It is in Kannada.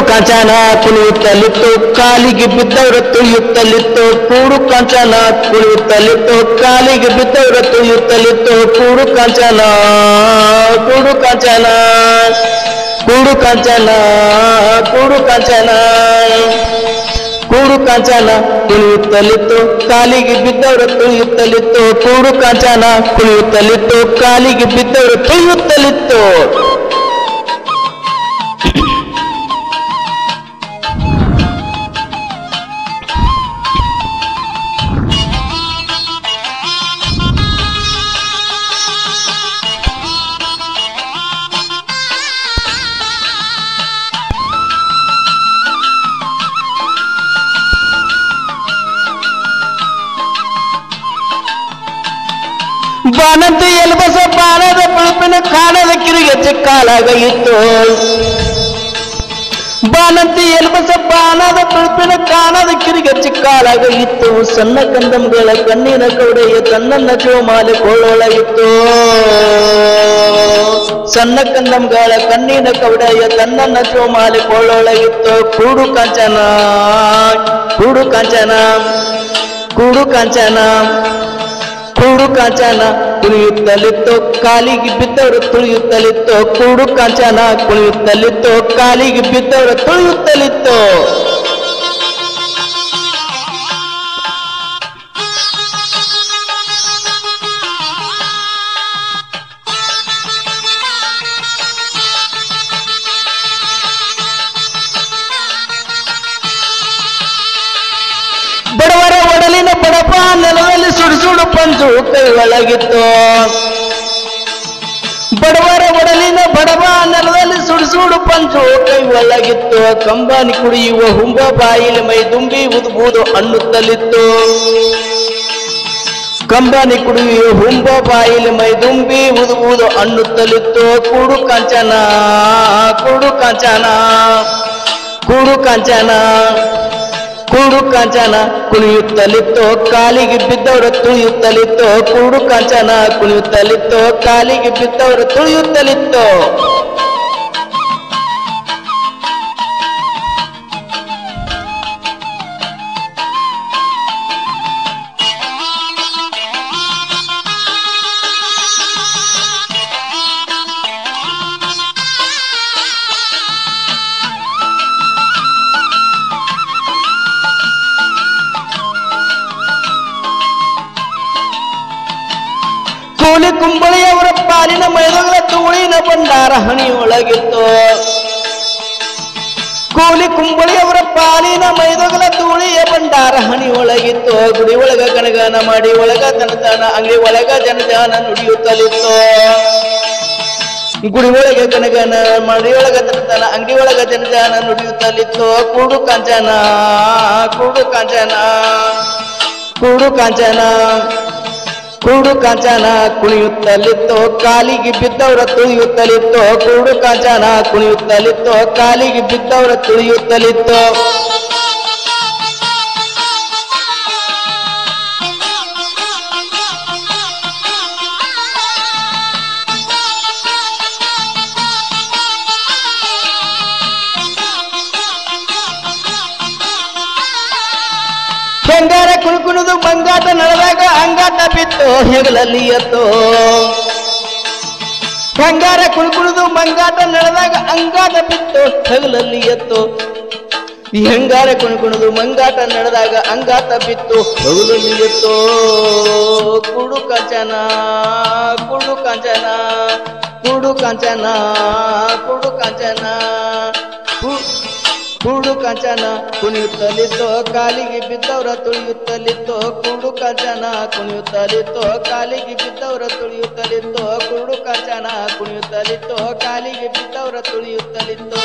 ಕಾಂಚನ ಕುಣಿಯುತ್ತಲಿತ್ತು ಕಾಲಿಗೆ ಬಿದ್ದವರ ತುಳಿಯುತ್ತಲಿತ್ತು ಕೂಡು ಕಾಂಚನ ಕುಣಿಯುತ್ತಲಿತ್ತು ಕಾಲಿಗೆ ಬಿದ್ದವರ ತುಳಿಯುತ್ತಲಿತ್ತು ಕೂಡು ಕಾಂಚನ ಕೂಡು ಕಾಂಚನ ಕೂಡು ಕಾಂಚನ ಕೂಡು ಕಾಂಚನ ಕೂಡು ಕಾಂಚನ ಕುಣಿಯುತ್ತಲಿತ್ತು ಕಾಲಿಗೆ ಬಿದ್ದವರು ತುಳಿಯುತ್ತಲಿತ್ತು ಕೂಡು ಕಾಂಚನ ಕುಣಿಯುತ್ತಲಿತ್ತು ಕಾಲಿಗೆ ಬಿದ್ದವರು ತುಳಿಯುತ್ತಲಿತ್ತು ಬಾನಂತೆ ಎಲ್ಬಸ ಬಾಣದ ಬಿಳುಪಿನ ಕಾಣದ ಕಿರಿಗೆ ಚಿಕ್ಕಾಲಾಗ ಇತ್ತು ಬಾನಂತೆ ಎಲ್ಬಸ ಬಾಣದ ಬಿಳುಪಿನ ಕಾಣದ ಕಿರಿಗೆ ಚಿಕ್ಕಾಲಾಗ ಇತ್ತು ಸಣ್ಣ ಕಂದಮ್ಗಳ ಕಣ್ಣಿನ ಕೌಡೆಯ ತನ್ನನ್ನ ಜೋಮಾಲೆ ಕೊಳ್ಳೊಳಗಿತ್ತು ಸಣ್ಣ ಕಂದಮ್ಗಳ ಕಣ್ಣಿನ ಕೌಡೆಯ ತನ್ನನ್ನ ಜೋಮಾಲೆ ಕೊಳ್ಳೊಳಗಿತ್ತು ಕೂಡು ಕಾಂಚನ ಕೂಡು ಕಾಂಚನ ಕೂಡು ಕಾಂಚನ ಕೂಡು ಕಾಂಚನ ಕುಣಿಯುತ್ತಲಿತ್ತು ಕಾಲಿಗೆ ಬಿದ್ದವರು ತುಳಿಯುತ್ತಲಿತ್ತು ಕೂಡು ಕಾಂಚನ ಕುಣಿಯುತ್ತಲಿತ್ತು ಕಾಲಿಗೆ ಬಿದ್ದವರು ತುಳಿಯುತ್ತಲಿತ್ತು ಬಡವರ ಒಡಲಿನ ಬಡಪ ನೆಲದಲ್ಲಿ ಸುಡು ಸುಡು ಪಂಚು ಕೈ ಒಳಗಿತ್ತು ಬಡವರ ಒಡಲಿನ ಬಡವ ನೆಲದಲ್ಲಿ ಸುಡು ಸುಡು ಪಂಚು ಕೈ ಒಳಗಿತ್ತು ಕಂಬನಿ ಕುಡಿಯುವ ಹುಂಬ ಬಾಯಿಲಿ ಮೈ ದುಂಬಿ ಉದುಬೂದು ಅನ್ನುತ್ತಲಿತ್ತು ಕಂಬನಿ ಕುಡಿಯುವ ಹುಂಬ ಬಾಯಿಲಿ ಮೈ ದುಂಬಿ ಉದುಬೂದು ಅನ್ನುತ್ತಲಿತ್ತು ಕೂಡು ಕಾಂಚನ ಕೂಡು ಕಾಂಚನ ಕೂಡು ಕಾಂಚನ ಕೂಡು ಕಾಂಚನ ಕುಣಿಯುತ್ತಲಿತ್ತು ಕಾಲಿಗೆ ಬಿದ್ದವರು ತುಳಿಯುತ್ತಲಿತ್ತು ಕೂಡು ಕಾಂಚನ ಕುಣಿಯುತ್ತಲಿತ್ತು ಕಾಲಿಗೆ ಬಿದ್ದವರು ತುಳಿಯುತ್ತಲಿತ್ತು ಕೂಲಿ ಕುಂಬಳಿಯವರ ಪಾಲಿನ ಮೈದೊಗಲ ತೂಳಿನ ಭಂಡಾರ ಹಣಿಯೊಳಗಿತ್ತು ಕೂಲಿ ಕುಂಬಳಿಯವರ ಪಾಲಿನ ಮೈದೊಗಲ ತೂಳಿಯ ಭಂಡಾರ ಹಣಿಯೊಳಗಿತ್ತು ಗುಡಿ ಒಳಗ ಗಣಗಾನ ಮಾಡಿ ಒಳಗ ತನತಾನ ಅಂಗಡಿ ಒಳಗ ಜನಜಾನ ನುಡಿಯುತ್ತಲಿತ್ತು ಗುಡಿ ಒಳಗೆ ಗಣಗಾನ ಮಾಡಿ ಒಳಗ ತನತಾನ ಅಂಗಡಿ ಒಳಗ ಜನಜಾನ ನುಡಿಯುತ್ತಲಿತ್ತು ಕೂಡು ಕಾಂಚನ ಕೂಡು ಕಾಂಚನ ಕೂಡು ಕಾಂಚನ ಕೂಡು ಕಾಂಚನ ಕುಣಿಯುತ್ತಲಿತ್ತು ಕಾಲಿಗೆ ಬಿದ್ದವರ ತುಳಿಯುತ್ತಲಿತ್ತು ಕೂಡು ಕಾಂಚನ ಕುಣಿಯುತ್ತಲಿತ್ತು ಕಾಲಿಗೆ ಬಿದ್ದವರ ತುಳಿಯುತ್ತಲಿತ್ತು ಬಂಗಾರ ಕುಣುಕುಣದು ಮಂಗಾಟ ನಡೆದಾಗ ಅಂಗಾಟ ಬಿತ್ತು ಹೆಗಲಲ್ಲಿ ಎತ್ತು ಬಂಗಾರ ಕುಣುಕುಣದು ಮಂಗಾಟ ನಡೆದಾಗ ಅಂಗಾಟ ಬಿತ್ತು ಹೆಗಲಲ್ಲಿ ಎತ್ತು ಈ ಹೆಂಗಾರ ಕುಣುಕುಣದು ಮಂಗಾಟ ನಡೆದಾಗ ಅಂಗಾಟ ಬಿತ್ತು ಹೆಗಲಲ್ಲಿ ಎತ್ತು ಕೂಡು ಕಾಂಚನ ಕೂಡು ಕಾಂಚನ ಕೂಡು ಕಾಂಚನ ಕೂಡು ಕಾಂಚನ ಕೂಡು ಕಾಂಚನ ಕುಣಿಯುತ್ತಲಿತ್ತು ಕಾಲಿಗೆ ಬಿದ್ದವರ ತುಳಿಯುತ್ತಲಿತ್ತು ಕೂಡು ಕಾಂಚನ ಕುಣಿಯುತ್ತಲಿತ್ತು ಕಾಲಿಗೆ ಬಿದ್ದವರ ತುಳಿಯುತ್ತಲಿತ್ತು ಕೂಡು ಕಾಂಚನ ಕುಣಿಯುತ್ತಲಿತ್ತು ಕಾಲಿಗೆ ಬಿದ್ದವರ ತುಳಿಯುತ್ತಲಿತ್ತು